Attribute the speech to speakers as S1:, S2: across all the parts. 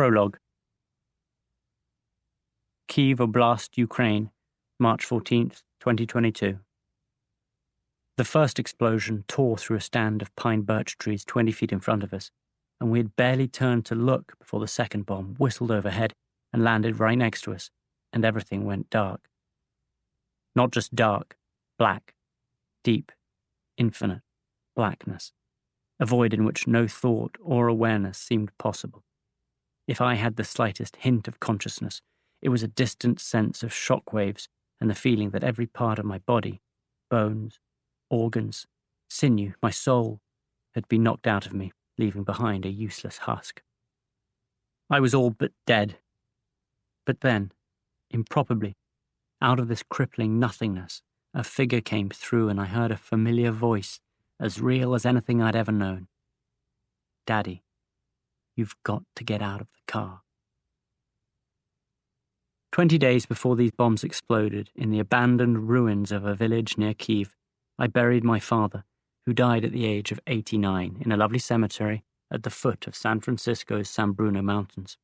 S1: Prologue. Kyiv Oblast, Ukraine, March 14th, 2022. The first explosion tore through a stand of pine birch trees 20 feet in front of us, and we had barely turned to look before the second bomb whistled overhead and landed right next to us, and everything went dark. Not just dark, black, deep, infinite blackness, a void in which no thought or awareness seemed possible. If I had the slightest hint of consciousness, it was a distant sense of shock waves and the feeling that every part of my body, bones, organs, sinew, my soul, had been knocked out of me, leaving behind a useless husk. I was all but dead. But then, improbably, out of this crippling nothingness, a figure came through and I heard a familiar voice, as real as anything I'd ever known. Daddy, you've got to get out of the car. 20 days before these bombs exploded, in the abandoned ruins of a village near Kyiv, I buried my father, who died at the age of 89 in a lovely cemetery at the foot of San Francisco's San Bruno Mountains.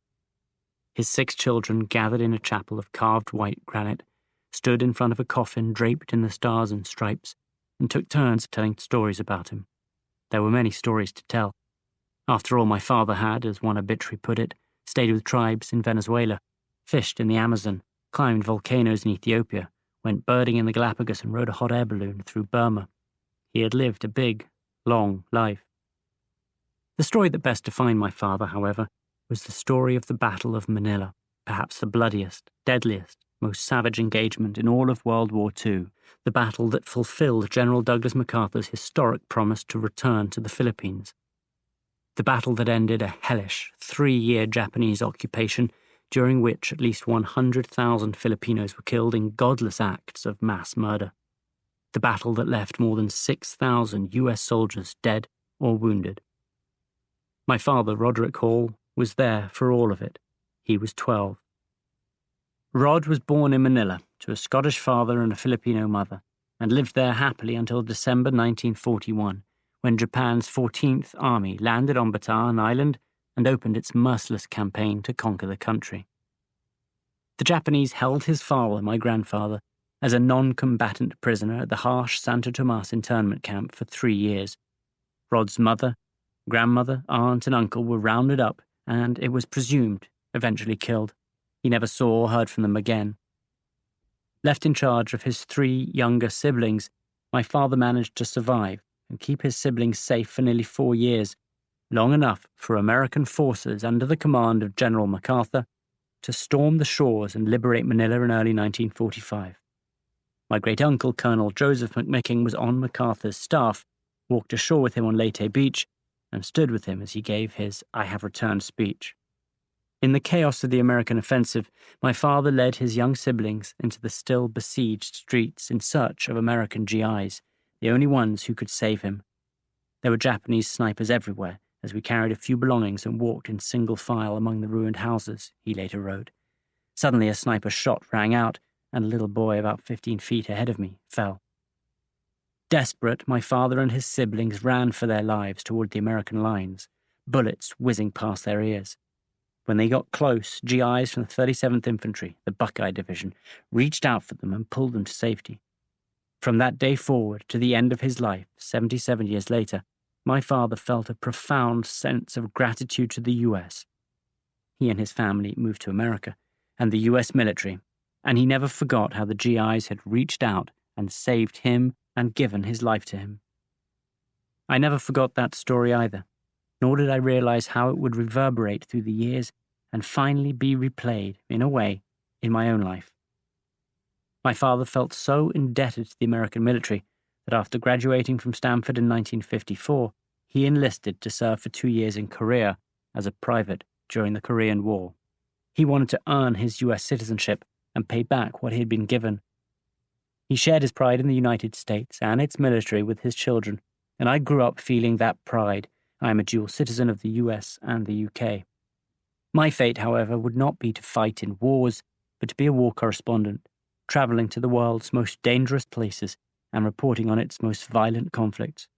S1: His 6 children, gathered in a chapel of carved white granite, stood in front of a coffin draped in the stars and stripes, and took turns telling stories about him. There were many stories to tell. After all, my father had, as one obituary put it, stayed with tribes in Venezuela, fished in the Amazon, climbed volcanoes in Ethiopia, went birding in the Galapagos and rode a hot air balloon through Burma. He had lived a big, long life. The story that best defined my father, however, was the story of the Battle of Manila, perhaps the bloodiest, deadliest, most savage engagement in all of World War II, the battle that fulfilled General Douglas MacArthur's historic promise to return to the Philippines. The battle that ended a hellish 3-year Japanese occupation, during which at least 100,000 Filipinos were killed in godless acts of mass murder. The battle that left more than 6,000 US soldiers dead or wounded. My father, Roderick Hall, was there for all of it. He was 12. Rod was born in Manila to a Scottish father and a Filipino mother, and lived there happily until December 1941, when Japan's 14th Army landed on Bataan Island and opened its merciless campaign to conquer the country. The Japanese held his father, my grandfather, as a non-combatant prisoner at the harsh Santo Tomas internment camp for 3 years. Rod's mother, grandmother, aunt and uncle were rounded up and, it was presumed, eventually killed. He never saw or heard from them again. Left in charge of his 3 younger siblings, my father managed to survive and keep his siblings safe for nearly 4 years, long enough for American forces under the command of General MacArthur to storm the shores and liberate Manila in early 1945. My great-uncle, Colonel Joseph McMicking, was on MacArthur's staff, walked ashore with him on Leyte Beach, and stood with him as he gave his "I have returned" speech. In the chaos of the American offensive, my father led his young siblings into the still besieged streets in search of American GIs, the only ones who could save him. There were Japanese snipers everywhere, as we carried a few belongings and walked in single file among the ruined houses, he later wrote. Suddenly a sniper's shot rang out, and a little boy about 15 feet ahead of me fell. Desperate, my father and his siblings ran for their lives toward the American lines, bullets whizzing past their ears. When they got close, GIs from the 37th Infantry, the Buckeye Division, reached out for them and pulled them to safety. From that day forward to the end of his life, 77 years later, my father felt a profound sense of gratitude to the US. He and his family moved to America and the US military, and he never forgot how the GIs had reached out and saved him and given his life to him. I never forgot that story either, nor did I realize how it would reverberate through the years and finally be replayed, in a way, in my own life. My father felt so indebted to the American military that after graduating from Stanford in 1954, he enlisted to serve for 2 years in Korea as a private during the Korean War. He wanted to earn his US citizenship and pay back what he had been given. He shared his pride in the United States and its military with his children, and I grew up feeling that pride. I am a dual citizen of the US and the UK. My fate, however, would not be to fight in wars, but to be a war correspondent, travelling to the world's most dangerous places and reporting on its most violent conflicts.